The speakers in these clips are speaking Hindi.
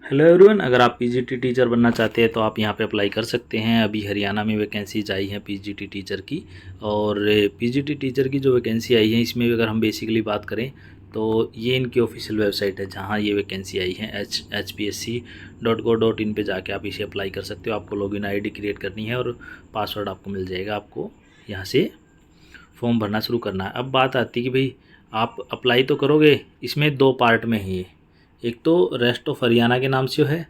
हेलो एवरीवन, अगर आप पीजीटी टीचर बनना चाहते हैं तो आप यहां पे अप्लाई कर सकते हैं। अभी हरियाणा में वैकेंसीज आई हैं पीजीटी टीचर की। और पीजीटी टीचर की जो वैकेंसी आई है इसमें अगर हम बेसिकली बात करें तो ये इनकी ऑफिशियल वेबसाइट है जहां ये वैकेंसी आई है hpsc.go.in पे जाके आप इसे अप्लाई कर सकते हो। आपको लॉगिन आईडी क्रिएट करनी है और पासवर्ड आपको मिल जाएगा। आपको यहाँ से फॉर्म भरना शुरू करना है। अब बात आती है कि भाई आप अप्लाई तो करोगे, इसमें दो पार्ट में है ये। एक तो रेस्ट ऑफ हरियाणा के नाम से है,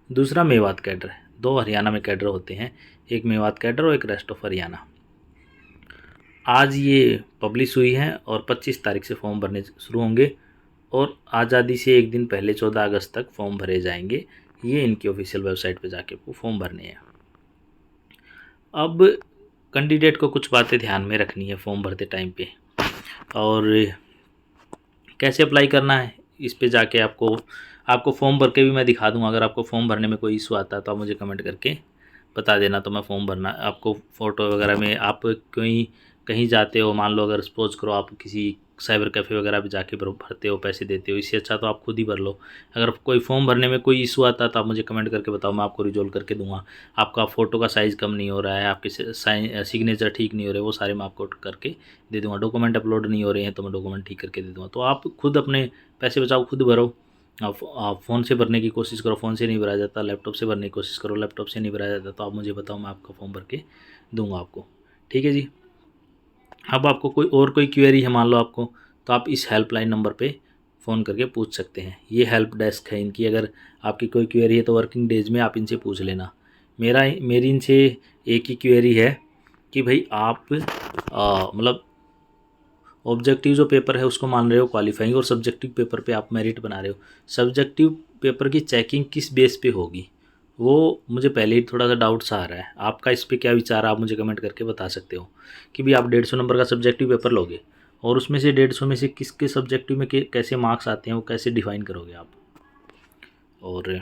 दूसरा मेवात कैडर है। दो हरियाणा में कैडर होते हैं, एक मेवात कैडर और एक रेस्ट ऑफ हरियाणा। आज ये पब्लिश हुई है और 25 तारीख से फॉर्म भरने शुरू होंगे और आज़ादी से एक दिन पहले 14 अगस्त तक फॉर्म भरे जाएंगे। ये इनकी ऑफिशियल वेबसाइट पे जाके वो फॉर्म भरने हैं। अब कैंडिडेट को कुछ बातें ध्यान में रखनी है फॉर्म भरते टाइम पे, और कैसे अप्लाई करना है इस पे जाके आपको फॉर्म भर के भी मैं दिखा दूंगा। अगर आपको फॉर्म भरने में कोई इशू आता है तो आप मुझे कमेंट करके बता देना, तो मैं फॉर्म भरना आपको फ़ोटो वगैरह में आप कहीं जाते हो, मान लो अगर सपोज करो आप किसी साइबर कैफ़े वगैरह भी जाके भरते हो, पैसे देते हो, इससे अच्छा तो आप खुद ही भर लो। अगर कोई फॉर्म भरने में कोई इशू आता है तो आप मुझे कमेंट करके बताओ, मैं आपको रिजॉल्व करके दूंगा। आपका फ़ोटो का साइज़ कम नहीं हो रहा है, आपके सिग्नेचर ठीक नहीं हो रहे, वो सारे मैं आपको करके दे दूँगा। डॉक्यूमेंट अपलोड नहीं हो रहे हैं तो मैं डॉक्यूमेंट ठीक करके दे दूँगा। तो आप खुद अपने पैसे बचाओ, खुद भरो। आप फ़ोन से भरने की कोशिश करो, फ़ोन से नहीं भरा जाता। लैपटॉप से भरने की कोशिश करो, लैपटॉप से नहीं भरा जाता। तो आप मुझे बताओ, मैं आपका फॉर्म भर के दूंगा आपको। ठीक है जी। अब आपको कोई क्वेरी है मान लो आपको, तो आप इस हेल्पलाइन नंबर पे फ़ोन करके पूछ सकते हैं। ये हेल्प डेस्क है इनकी। अगर आपकी कोई क्वेरी है तो वर्किंग डेज में आप इनसे पूछ लेना। मेरी इनसे एक ही क्वेरी है कि भाई आप मतलब ऑब्जेक्टिव जो पेपर है उसको मान रहे हो क्वालिफाइंग, और सब्जेक्टिव पेपर पे आप मेरिट बना रहे हो। सब्जेक्टिव पेपर की चेकिंग किस बेस पे होगी वो मुझे पहले ही थोड़ा सा डाउट सा आ रहा है। आपका इस पे क्या विचार है, आप मुझे कमेंट करके बता सकते हो कि भी आप 150 नंबर का सब्जेक्टिव पेपर लोगे और उसमें से 150 में से किसके सब्जेक्टिव में कैसे मार्क्स आते हैं वो कैसे डिफाइन करोगे आप। और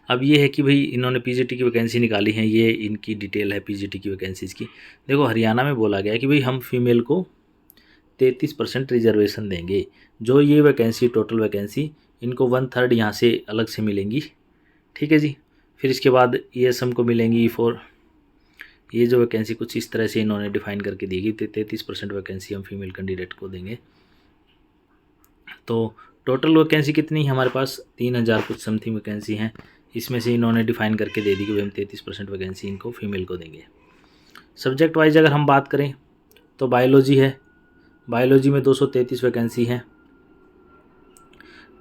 अब ये है कि भाई इन्होंने पीजीटी की वैकेंसी निकाली है, ये इनकी डिटेल है पीजीटी की वैकेंसीज़ की। देखो हरियाणा में बोला गया है कि भाई हम फीमेल को 33% रिजर्वेशन देंगे। जो ये वैकेंसी टोटल वैकेंसी इनको 1/3 यहाँ से अलग से मिलेंगी। ठीक है जी। फिर इसके बाद ईएसएम को मिलेंगी फॉर, ये जो वैकेंसी कुछ इस तरह से इन्होंने डिफाइन करके दी गई। 33% वैकेंसी हम फीमेल कैंडिडेट को देंगे। तो टोटल वैकेंसी कितनी है हमारे पास, 3000 कुछ समथिंग वैकेंसी हैं। इसमें से इन्होंने डिफाइन करके दे दी कि भाई हम 33% वैकेंसी इनको फीमेल को देंगे। सब्जेक्ट वाइज अगर हम बात करें तो बायोलॉजी है, बायोलॉजी में 233 वैकेंसी हैं।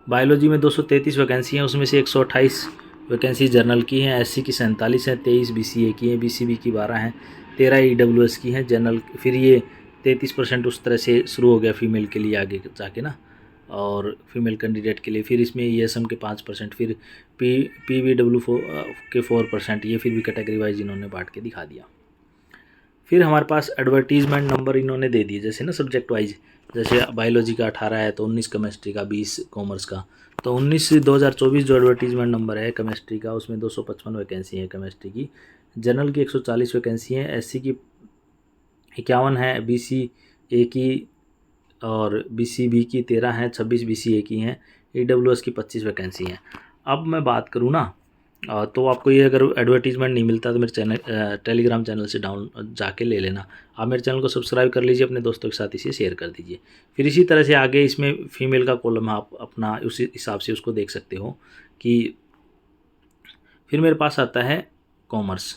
बायोलॉजी में 233 वैकेंसी हैं, उसमें से 128 वैकेंसी जर्नल की हैं, एससी की 47 हैं, 23 बीसीए की हैं, बीसीबी की 12 हैं, 13 ईडब्ल्यूएस की हैं जनरल। फिर ये 33% उस तरह से शुरू हो गया फीमेल के लिए आगे जाके ना, और फीमेल कैंडिडेट के लिए। फिर इसमें ईएसएम के 5%, फिर पीवीडब्ल्यू के 4%। ये फिर भी कैटेगरी वाइज इन्होंने बांट के दिखा दिया। फिर हमारे पास एडवर्टीज़मेंट नंबर इन्होंने दे दिए, जैसे ना सब्जेक्ट वाइज, जैसे बायोलॉजी का 18 है तो 19 केमिस्ट्री का, 20 कॉमर्स का। तो 19/2024 जो एडवर्टीज़मेंट नंबर है केमिस्ट्री का, उसमें 255 वैकेंसी है केमिस्ट्री की। जनरल की 140 वैकेंसी है, एससी की 51 है, बीसीए की और बीसीबी की 13 हैं, 26 बीसीए की हैं, ईडब्ल्यूएस की 25 वैकेंसी हैं। अब मैं बात करूँ ना, तो आपको ये अगर एडवर्टीज़मेंट नहीं मिलता तो मेरे चैनल टेलीग्राम चैनल से डाउन जाके ले लेना। आप मेरे चैनल को सब्सक्राइब कर लीजिए, अपने दोस्तों के साथ इसे शेयर कर दीजिए। फिर इसी तरह से आगे इसमें फीमेल का कॉलम आप अपना उसी हिसाब से उसको देख सकते हो कि फिर मेरे पास आता है कॉमर्स।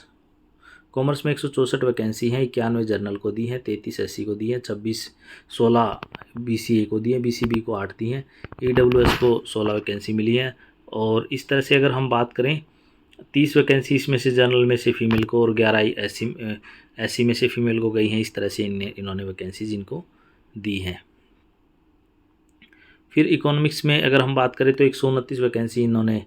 कॉमर्स में 164 वैकेंसी हैं, 91 जर्नल को दी है, 33 एससी को दी है, 16 बीसीए को दी है, बीसीबी को 8 दी हैं, ईडब्ल्यूएस को 16 वैकेंसी मिली है। और इस तरह से अगर हम बात करें 30 वैकेंसी इसमें से जनरल में से फीमेल को और 11 एससी में से फीमेल को गई हैं। इस तरह से इन्होंने वैकेंसीज इनको दी हैं। फिर इकोनॉमिक्स में अगर हम बात करें तो 129 वैकेंसी इन्होंने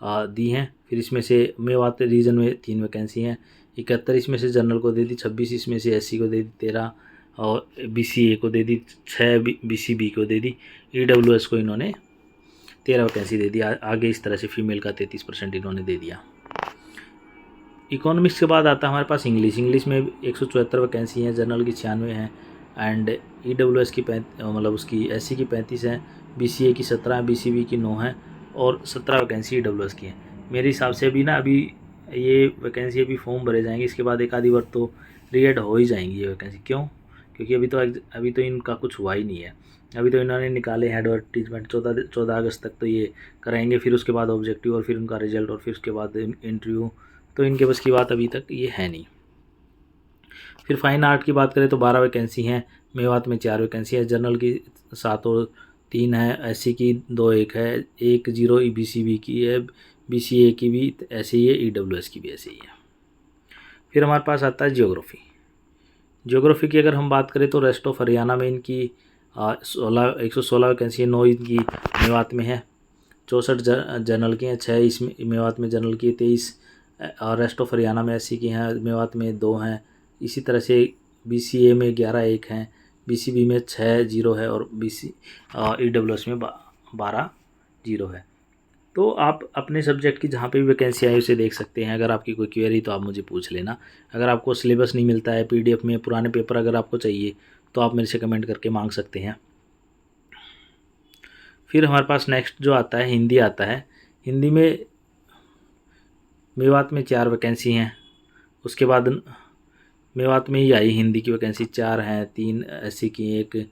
दी हैं। फिर इसमें से मेवात रीजन में 3 वैकेंसी हैं, 71 इसमें से जनरल को दे दी, 26 इसमें से एससी को दे दी, 13 और बीसीए को दे दी, 6 बीसीबी को दे दी, ईडब्ल्यूएस को इन्होंने 13 वैकेंसी दे दी। आगे इस तरह से फीमेल का 33% इन्होंने दे दिया। इकोनॉमिक्स के बाद आता है हमारे पास इंग्लिश। इंग्लिश में 174 वैकेंसी हैं, जनरल की 96 हैं, एंड ईडब्ल्यूएस की मतलब उसकी एससी की 35 हैं, बीसीए की 17 हैं, बीसीबी की 9 हैं, और 17 वैकेंसी EWS की हैं। मेरे हिसाब से अभी ना अभी ये वैकेंसी अभी फॉर्म भरे जाएंगे, इसके बाद एक आधी बार तो रीएड हो ही जाएंगी ये वैकेंसी। क्यों? क्योंकि अभी तो इनका कुछ हुआ ही नहीं है। अभी तो इन्होंने निकाले हैं एडवर्टीजमेंट, 14 अगस्त तक तो ये कराएंगे, फिर उसके बाद ऑब्जेक्टिव और फिर उनका रिजल्ट और फिर उसके बाद इंटरव्यू, तो इनके बस की बात अभी तक ये है नहीं। फिर फाइन आर्ट की बात करें तो 12 वैकेंसी हैं, मेवात में 4 वैकेंसी है, जनरल की 7 और 3 है, SC की 2 1 है, 1 0 BCB की है, BCA की भी ऐसे ही है, EWS की भी ऐसे ही है। फिर हमारे पास आता है ज्योग्राफी की अगर हम बात करें तो रेस्ट ऑफ हरियाणा में इनकी 116 वैकेंसी है, 9 इनकी मेवात में है, 64 जनरल की हैं, 6 इसमें मेवात में जनरल की, 23 और रेस्ट ऑफ हरियाणा में SC की हैं, मेवात में 2 हैं। इसी तरह से BCA में 11 1 हैं, BCB में 6 0 है और EWS में 12 0 है। तो आप अपने सब्जेक्ट की जहाँ पे भी वैकेंसी आई उसे देख सकते हैं। अगर आपकी कोई क्वेरी तो आप मुझे पूछ लेना। अगर आपको सिलेबस नहीं मिलता है PDF में, पुराने पेपर अगर आपको चाहिए तो आप मेरे से कमेंट करके मांग सकते हैं। फिर हमारे पास नेक्स्ट जो आता है हिंदी आता है। हिंदी में मेवात में 4 वैकेंसी हैं, उसके बाद मेवात में ही आई हिंदी की वैकेंसी 4 हैं, 3 SC की, 1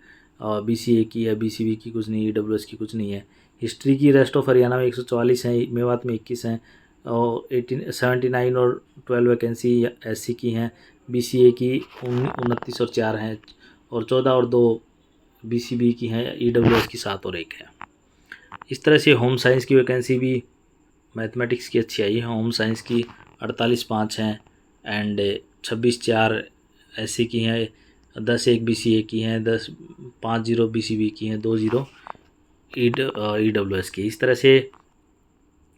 BCA की है, BCB की कुछ नहीं, EWS की कुछ नहीं है। हिस्ट्री की रेस्ट ऑफ हरियाणा में 144 हैं, मेवात में 21 हैं और 79 और 12 वैकेंसी SC की हैं, BCA की 29 और 4 हैं और 14 और 2 BCB की हैं, EWS की 7 और 1 है। इस तरह से होम साइंस की वैकेंसी भी मैथमेटिक्स की अच्छी आई है। होम साइंस की 48 5 हैं एंड 26 4 SC की हैं, 10 1 BCA की हैं, 10 5 0 BCB की हैं, 2 0 EWS की। इस तरह से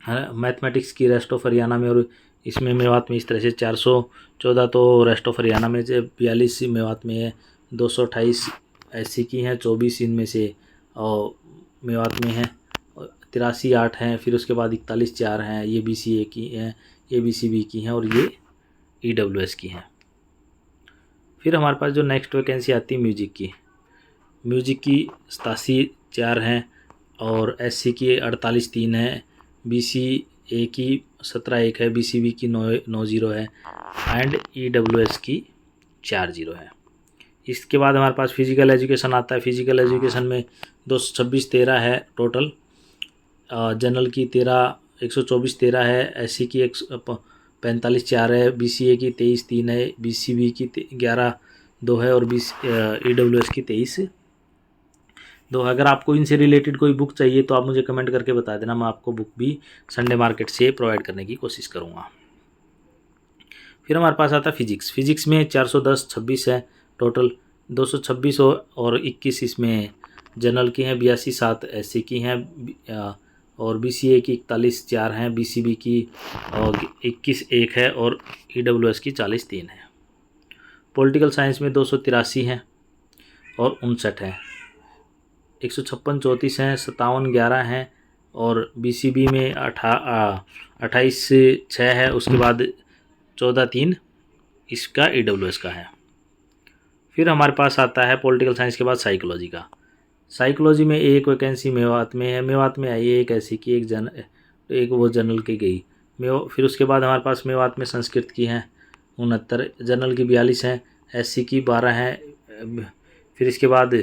मैथमेटिक्स की रेस्ट ऑफ हरियाणा में और इसमें मेवात में इस तरह से 414 तो रेस्ट ऑफ हरियाणा में से 42 मेवात में है, 228 SC की हैं, 24 इनमें से और मेवात में हैं, 83 8 हैं, फिर उसके बाद 41 4 हैं, ये BCA की हैं, ये BCB की हैं और ये EWS की हैं। फिर हमारे पास जो नेक्स्ट वैकेंसी आती है म्यूजिक की 87 4 हैं और SC की 48 3 है, BCA की 17 1 है, BCB की 9 0 है एंड EWS की 4 0 है। इसके बाद हमारे पास फिजिकल एजुकेशन आता है। फिजिकल एजुकेशन में 226 13 है टोटल, जनरल की 124 13 है, SC की 45 4 है, BCA की 23 3 है, BCB की 11 2 है और EWS की 23 2। अगर आपको इनसे रिलेटेड कोई बुक चाहिए तो आप मुझे कमेंट करके बता देना, मैं आपको बुक भी संडे मार्केट से प्रोवाइड करने की कोशिश करूँगा। फिर हमारे पास आता है फिजिक्स में 410 26 है टोटल, 226 और 21 इसमें जनरल की हैं, 82 7 SC की हैं और BCA की 41 4 हैं, BCB की और 21 1 है और EWS की 40 3 है। पॉलिटिकल साइंस में 283 हैं और 59 हैं, 156 34 हैं, 57 11 हैं और BCB में 28 6 है, उसके बाद 14 3 इसका EWS का है। फिर हमारे पास आता है पॉलिटिकल साइंस के बाद साइकोलॉजी का। साइकोलॉजी में 1 वैकेंसी मेवात में है, मेवात में आई है, 1 SC की, एक वो जनरल की गई। फिर उसके बाद हमारे पास मेवात में संस्कृत की हैं 69, जनरल की 42 हैं, SC की 12 हैं, फिर इसके बाद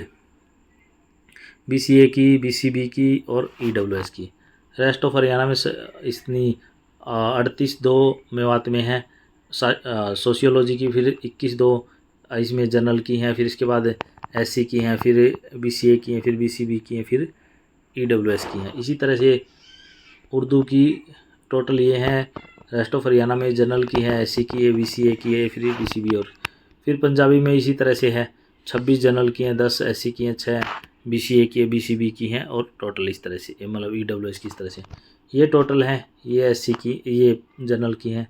BCA की, BCB की और EWS की। रेस्ट ऑफ हरियाणा में इतनी 38 2 मेवात में है, सोशियोलॉजी की फिर 21 2 इसमें जनरल की हैं, फिर इसके बाद SC की हैं, फिर BCA की हैं, फिर BCB की हैं, फिर EWS की हैं। इसी तरह से उर्दू की टोटल ये हैं, रेस्ट ऑफ हरियाणा में जनरल की है, SC की है, BCA की है, फिर BCB और फिर पंजाबी में इसी तरह से है, 26 जनरल की हैं, 10 SC की हैं, 6 BCA की है, BCB की हैं और टोटल इस तरह से मतलब EWS की इस तरह से ये टोटल हैं। ये SC की, ये जनरल की हैं,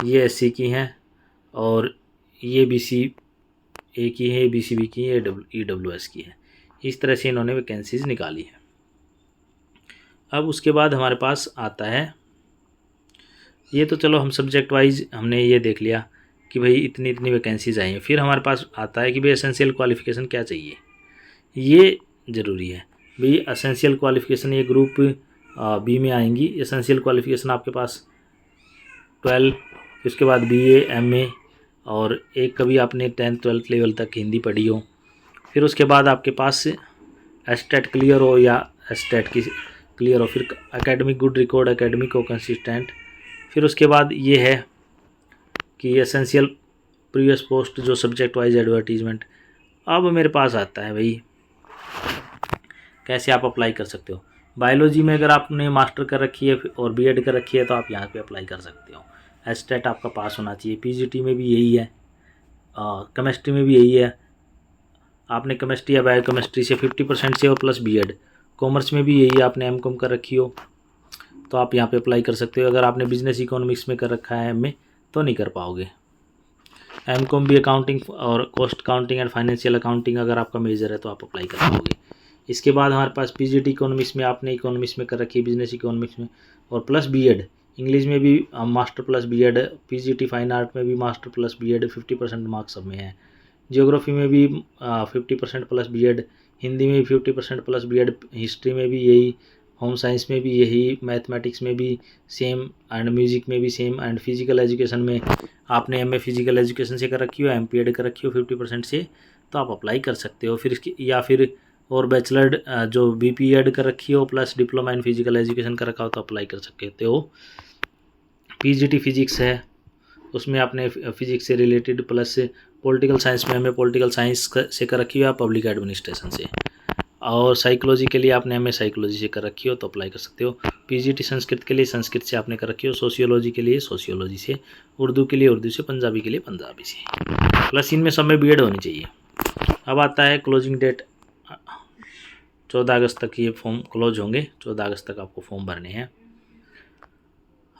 ये SC की हैं और ये BCA की है, BCB की है, EWS की है। इस तरह से इन्होंने वैकेंसीज निकाली है। अब उसके बाद हमारे पास आता है, ये तो चलो हम सब्जेक्ट वाइज हमने ये देख लिया कि भाई इतनी इतनी वैकेंसीज आई हैं। फिर हमारे पास आता है कि भाई एसेंशियल क्वालिफ़िकेशन क्या चाहिए, ये ज़रूरी है। भाई एसेंशियल क्वालिफ़िकेशन ये ग्रुप बी में आएंगी। एसेंशियल क्वालिफिकेशन आपके पास 12, उसके बाद BA MA और एक कभी आपने 10th 12th लेवल तक हिंदी पढ़ी हो। फिर उसके बाद आपके पास एस्टेट क्लियर हो या एस्टेट की क्लियर हो। फिर एकेडमिक गुड रिकॉर्ड, एकेडमिक हो कंसिस्टेंट। फिर उसके बाद ये है कि एसेंशियल प्रीवियस पोस्ट जो सब्जेक्ट वाइज एडवर्टीजमेंट। अब मेरे पास आता है भाई कैसे आप अप्लाई कर सकते हो। बायोलॉजी में अगर आपने मास्टर कर रखी है और BEd कर रखी है तो आप यहाँ पे अप्लाई कर सकते हो। एस्टेट आपका पास होना चाहिए। PGT में भी यही है, केमिस्ट्री में भी यही है। आपने केमिस्ट्री या बायोकेमिस्ट्री से 50% से और प्लस BEd। कॉमर्स में भी यही है, आपने MCOM कर रखी हो तो आप यहाँ पे अप्लाई कर सकते हो। अगर आपने बिजनेस इकोनॉमिक्स में कर रखा है MA तो नहीं कर पाओगे। MCOM भी अकाउंटिंग और cost accounting and financial accounting अगर आपका मेजर है तो आप अप्लाई कर पाओगे। इसके बाद हमारे पास PGT इकोनॉमिक्स में आपने इकोनॉमिक्स में कर रखी है, बिजनेस इकोनॉमिक्स में और प्लस BEd। इंग्लिश में भी master plus BEd, PGT fine art में भी मास्टर प्लस BEd, 50% मार्क्स सब में है। जियोग्राफी में भी 50% प्लस BEd, हिंदी में भी 50% प्लस BEd, हिस्ट्री में भी यही, होम साइंस में भी यही, मैथमेटिक्स में भी सेम एंड म्यूजिक में भी सेम एंड फिजिकल एजुकेशन में आपने MA फिजिकल एजुकेशन से कर रखी हो, MPEd कर रखी हो 50% से तो आप अप्लाई कर सकते हो। फिर इसकी या फिर और बैचलर जो BPEd कर रखी हो plus diploma in physical education कर रखा हो तो अप्लाई कर सकते हो। PGT फिजिक्स है, उसमें आपने फिजिक्स से रिलेटेड प्लस पॉलिटिकल साइंस में MA पॉलिटिकल साइंस से कर रखी हो या पब्लिक एडमिनिस्ट्रेशन से। और साइकोलॉजी के लिए आपने MA साइकोलॉजी से कर रखी हो तो अप्लाई कर सकते हो। PGT संस्कृत के लिए संस्कृत से आपने कर रखी हो, सोशियोलॉजी के लिए सोशियोलॉजी से, उर्दू के लिए उर्दू से, पंजाबी के लिए पंजाबी से, प्लस इनमें सब में BEd होनी चाहिए। अब आता है क्लोजिंग डेट, 14 अगस्त तक ये फॉर्म क्लोज होंगे। 14 अगस्त तक आपको फॉर्म भरने हैं।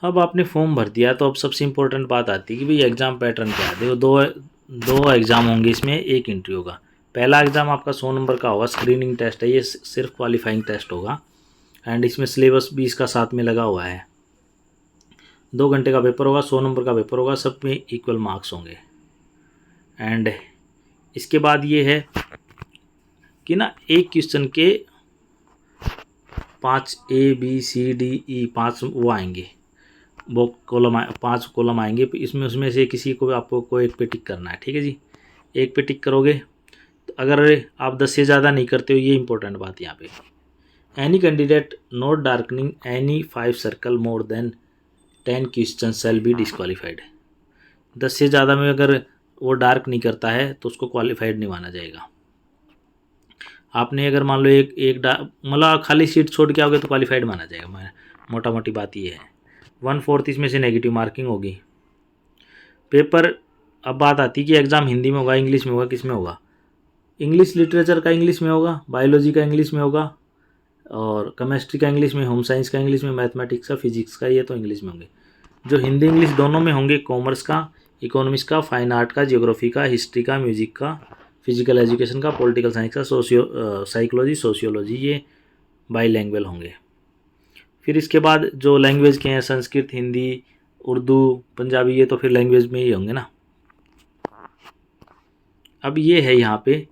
अब आपने फॉर्म भर दिया तो अब सबसे इम्पोर्टेंट बात आती है कि भाई एग्ज़ाम पैटर्न क्या है। देखो दो एग्ज़ाम होंगे, इसमें एक इंटरव्यू होगा। पहला एग्ज़ाम आपका 100 नंबर का होगा, स्क्रीनिंग टेस्ट है, ये सिर्फ क्वालिफाइंग टेस्ट होगा एंड इसमें सिलेबस भी इसका साथ में लगा हुआ है। 2 घंटे का पेपर होगा, 100 नंबर का पेपर होगा, सब में इक्वल मार्क्स होंगे। एंड इसके बाद ये है कि ना एक क्वेश्चन के 5 ABCDE 5 वो आएंगे, वो कॉलम 5 कॉलम आएंगे। इसमें उसमें से किसी को आपको एक पे टिक करना है, ठीक है जी। एक पे टिक करोगे तो अगर आप 10 से ज़्यादा नहीं करते हो, ये इंपॉर्टेंट बात यहाँ पे, any candidate not darkening any 5 circle more than 10 question shall be disqualified. 10 से ज़्यादा में अगर वो डार्क नहीं करता है तो उसको क्वालिफाइड नहीं माना जाएगा। आपने अगर मान लो एक मतलब खाली सीट छोड़ के आओगे तो क्वालिफाइड माना जाएगा। मोटा मोटी बात ये है। 1/4 इसमें से नेगेटिव मार्किंग होगी। पेपर, अब बात आती है कि एग्ज़ाम हिंदी में होगा, इंग्लिश में होगा, किस में होगा। इंग्लिश लिटरेचर का इंग्लिश में होगा, बायोलॉजी का इंग्लिश में होगा और केमिस्ट्री का इंग्लिश में, होम साइंस का इंग्लिश में, मैथमेटिक्स का, फिजिक्स का, ये तो इंग्लिश में होंगे। जो हिंदी इंग्लिश दोनों में होंगे, कॉमर्स का, इकोनॉमिक्स का, फाइन आर्ट का, जियोग्राफी का, हिस्ट्री का, म्यूजिक का, फिजिकल एजुकेशन का, पॉलिटिकल साइंस का, साइकोलॉजी, सोशियोलॉजी, ये बाईलैंग्वेज होंगे। फिर इसके बाद जो लैंग्वेज के हैं, संस्कृत, हिंदी, उर्दू, पंजाबी, ये तो फिर लैंग्वेज में ही होंगे ना। अब ये है यहाँ पे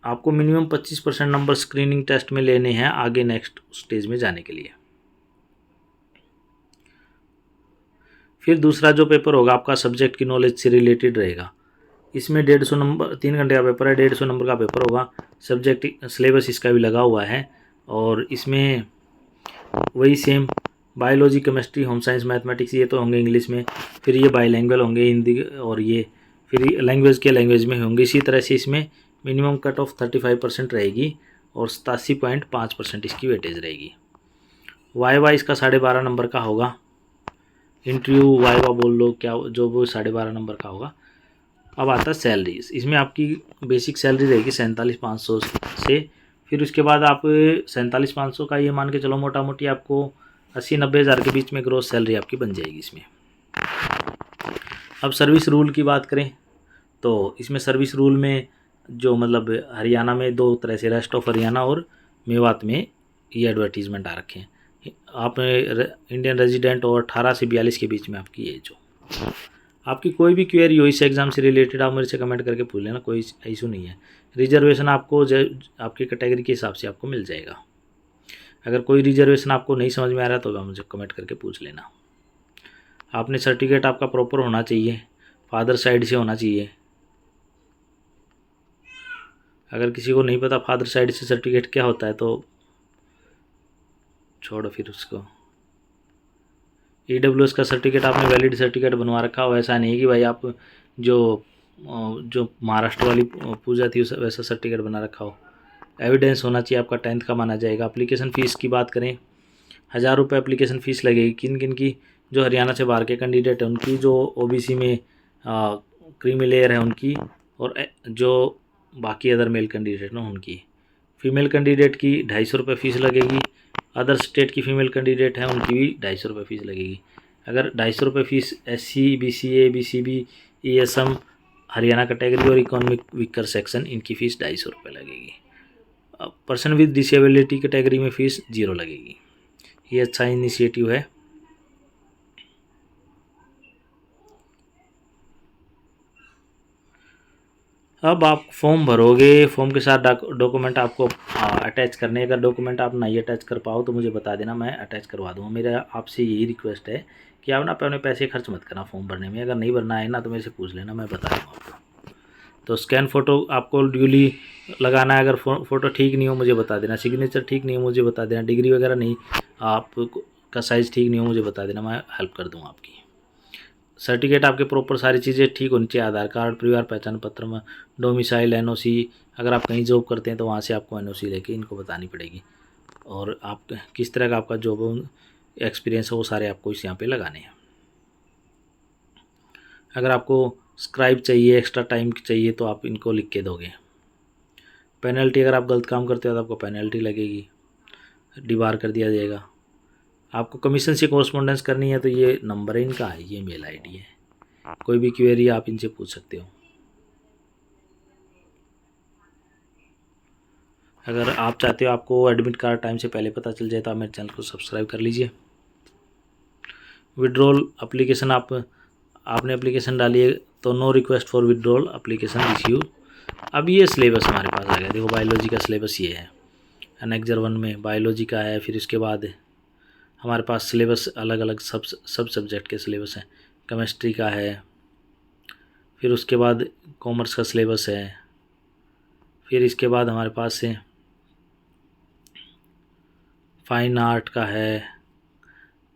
आपको मिनिमम 25% नंबर स्क्रीनिंग टेस्ट में लेने हैं आगे नेक्स्ट स्टेज में जाने के लिए। फिर दूसरा जो पेपर होगा आपका सब्जेक्ट की नॉलेज से रिलेटेड रहेगा। इसमें 150 नंबर, 3 घंटे का पेपर है, 150 नंबर का पेपर होगा। सब्जेक्ट सिलेबस इसका भी लगा हुआ है और इसमें वही same biology, chemistry, home science, mathematics, ये तो होंगे इंग्लिश में। फिर ये बाईलैंग्वेज होंगे, हिंदी और ये फिर लैंग्वेज के लैंग्वेज में होंगे। इसी तरह से इसमें मिनिमम कट ऑफ 35% रहेगी और 87.5% इसकी वेटेज रहेगी। वाइवा इसका 12.5 नंबर का होगा। इंटरव्यू वाइवा बोल लो क्या, जो वो 12.5 नंबर का होगा। अब आता है सैलरीज। इसमें आपकी बेसिक सैलरी रहेगी 47,500 से। फिर उसके बाद आप 47,500 का ये मान के चलो मोटा मोटी आपको 80-90 हज़ार के बीच में ग्रोस सैलरी आपकी बन जाएगी इसमें। अब सर्विस रूल की बात करें तो इसमें सर्विस रूल में जो मतलब हरियाणा में 2 तरह से, रेस्ट ऑफ हरियाणा और मेवात में ये एडवर्टीज़मेंट आ रखे हैं। आप इंडियन रेजिडेंट और 18 से 42 के बीच में आपकी एज हो। आपकी कोई भी क्वेरी हो इस एग्ज़ाम से रिलेटेड आप मेरे से कमेंट करके पूछ लेना, कोई इशू नहीं है। रिजर्वेशन आपको आपकी कैटेगरी के हिसाब से आपको मिल जाएगा। अगर कोई रिजर्वेशन आपको नहीं समझ में आ रहा तो आप मुझे कमेंट करके पूछ लेना। आपने सर्टिफिकेट आपका प्रॉपर होना चाहिए, फादर साइड से होना चाहिए। अगर किसी को नहीं पता फादर साइड से सर्टिफिकेट क्या होता है तो छोड़ो फिर उसको। EWS का सर्टिफिकेट आपने वैलिड सर्टिफिकेट बनवा रखा हो, ऐसा नहीं कि भाई आप जो महाराष्ट्र वाली पूजा थी उस वैसा सर्टिफिकेट बना रखा हो। एविडेंस होना चाहिए आपका 10th का माना जाएगा। एप्लीकेशन फ़ीस की बात करें, 1000 रुपये एप्लीकेशन फ़ीस लगेगी। किन किन की? जो हरियाणा से बाहर के कैंडिडेट हैं उनकी, जो OBC में क्रीमी लेयर है उनकी, और जो बाकी अदर मेल कैंडिडेट ना उनकी। फीमेल कैंडिडेट की 250 रुपये फ़ीस लगेगी। अदर स्टेट की फ़ीमेल कैंडिडेट हैं उनकी भी 250 रुपये फ़ीस लगेगी। अगर 250 रुपये fees SC BCA BCB ESM Haryana category और इकोनॉमिक वीकर सेक्शन, इनकी फ़ीस 250 रुपये लगेगी। पर्सन विद डिसेबिलिटी कैटेगरी में फ़ीस 0 लगेगी। ये अच्छा इनिशिएटिव है। अब आप फॉर्म भरोगे, फॉर्म के साथ डॉक्यूमेंट आपको अटैच करने। अगर डॉक्यूमेंट आप नहीं अटैच कर पाओ तो मुझे बता देना, मैं अटैच करवा दूँगा। मेरा आपसे यही रिक्वेस्ट है कि आप ना अपने पैसे खर्च मत करना फॉर्म भरने में। अगर नहीं भरना है ना तो मेरे से पूछ लेना, मैं बता दूँगा आपको। तो स्कैन फ़ोटो आपको ड्यूली लगाना है। अगर फ़ोटो ठीक नहीं हो मुझे बता देना, सिग्नेचर ठीक नहीं हो मुझे बता देना, डिग्री वगैरह नहीं आपका साइज़ ठीक नहीं हो मुझे बता देना, मैं हेल्प कर दूँगा आपकी। सर्टिफिकेट आपके प्रॉपर सारी चीज़ें ठीक होनी चाहिए। आधार कार्ड, परिवार पहचान पत्र में डोमिसाइल, NOC। अगर आप कहीं जॉब करते हैं तो वहाँ से आपको NOC लेके इनको बतानी पड़ेगी। और आप किस तरह का आपका जॉब एक्सपीरियंस है वो सारे आपको इस यहाँ पे लगाने हैं। अगर आपको स्क्राइब चाहिए, एक्स्ट्रा टाइम चाहिए तो आप इनको लिख के दोगे। पेनल्टी, अगर आप गलत काम करते हो तो आपको पेनल्टी लगेगी, डिबार कर दिया जाएगा। आपको कमीशन से कॉरस्पॉन्डेंस करनी है तो ये नंबर है इनका, ये मेल ID है। कोई भी क्वेरी आप इनसे पूछ सकते हो। अगर आप चाहते हो आपको एडमिट कार्ड टाइम से पहले पता चल जाए तो आप मेरे चैनल को सब्सक्राइब कर लीजिए। विड्रॉल एप्लीकेशन, आपने एप्लीकेशन डाली है तो no request for withdrawal application receive. अब ये सिलेबस हमारे पास आ गया। देखो बायोलॉजी का सिलेबस ये है, एनेक्जर 1 में बायोलॉजी का है। फिर उसके बाद हमारे पास सिलेबस अलग अलग सब सब्जेक्ट के सिलेबस हैं। केमिस्ट्री का है, फिर उसके बाद कॉमर्स का सिलेबस है, फिर इसके बाद हमारे पास से फाइन आर्ट का है।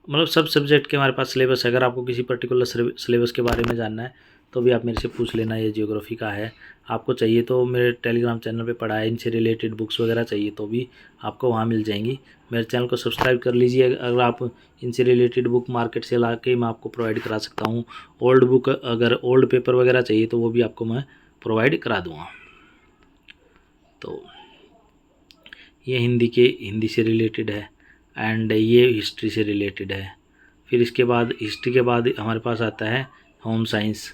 मतलब सब सब्जेक्ट के हमारे पास सिलेबस है। अगर आपको किसी पर्टिकुलर सिलेबस के बारे में जानना है तो भी आप मेरे से पूछ लेना। ये जियोग्राफी का है, आपको चाहिए तो मेरे टेलीग्राम चैनल पे पढ़ा है। इनसे रिलेटेड बुक्स वगैरह चाहिए तो भी आपको वहाँ मिल जाएंगी। मेरे चैनल को सब्सक्राइब कर लीजिए। अगर आप इनसे रिलेटेड बुक मार्केट से ला के मैं आपको प्रोवाइड करा सकता हूँ। ओल्ड बुक, अगर ओल्ड पेपर वगैरह चाहिए तो वो भी आपको मैं प्रोवाइड करा दूँगा। तो ये हिंदी से रिलेटेड है एंड ये हिस्ट्री से रिलेटेड है। फिर इसके बाद हिस्ट्री के बाद हमारे पास आता है होम साइंस।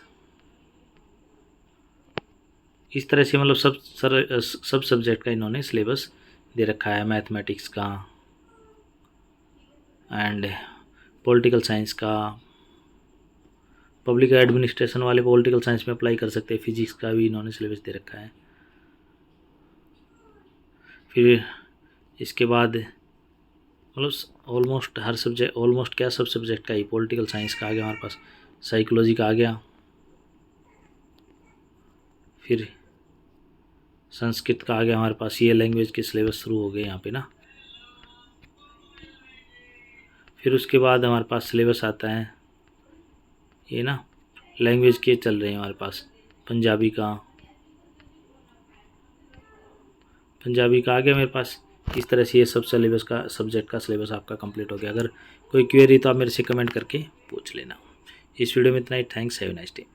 इस तरह से मतलब सब सब्जेक्ट का इन्होंने सिलेबस दे रखा है। मैथमेटिक्स का एंड पॉलिटिकल साइंस का, पब्लिक एडमिनिस्ट्रेशन वाले पॉलिटिकल साइंस में अप्लाई कर सकते हैं। फिजिक्स का भी इन्होंने सिलेबस दे रखा है। फिर इसके बाद मतलब ऑलमोस्ट हर सब्जेक्ट, ऑलमोस्ट क्या सब सब्जेक्ट का ही, पॉलिटिकल साइंस का आ गया हमारे पास, साइकोलॉजी का आ गया, फिर संस्कृत का आ गया हमारे पास। ये लैंग्वेज के सिलेबस शुरू हो गए यहाँ पे ना। फिर उसके बाद हमारे पास सिलेबस आता है ये ना, लैंग्वेज के चल रहे हैं हमारे पास। पंजाबी का आ गया मेरे पास। इस तरह से ये सब सिलेबस का सब्जेक्ट का सिलेबस आपका कंप्लीट हो गया। अगर कोई क्वेरी तो आप मेरे से कमेंट करके पूछ लेना। इस वीडियो में इतना ही। Thanks, have a nice day.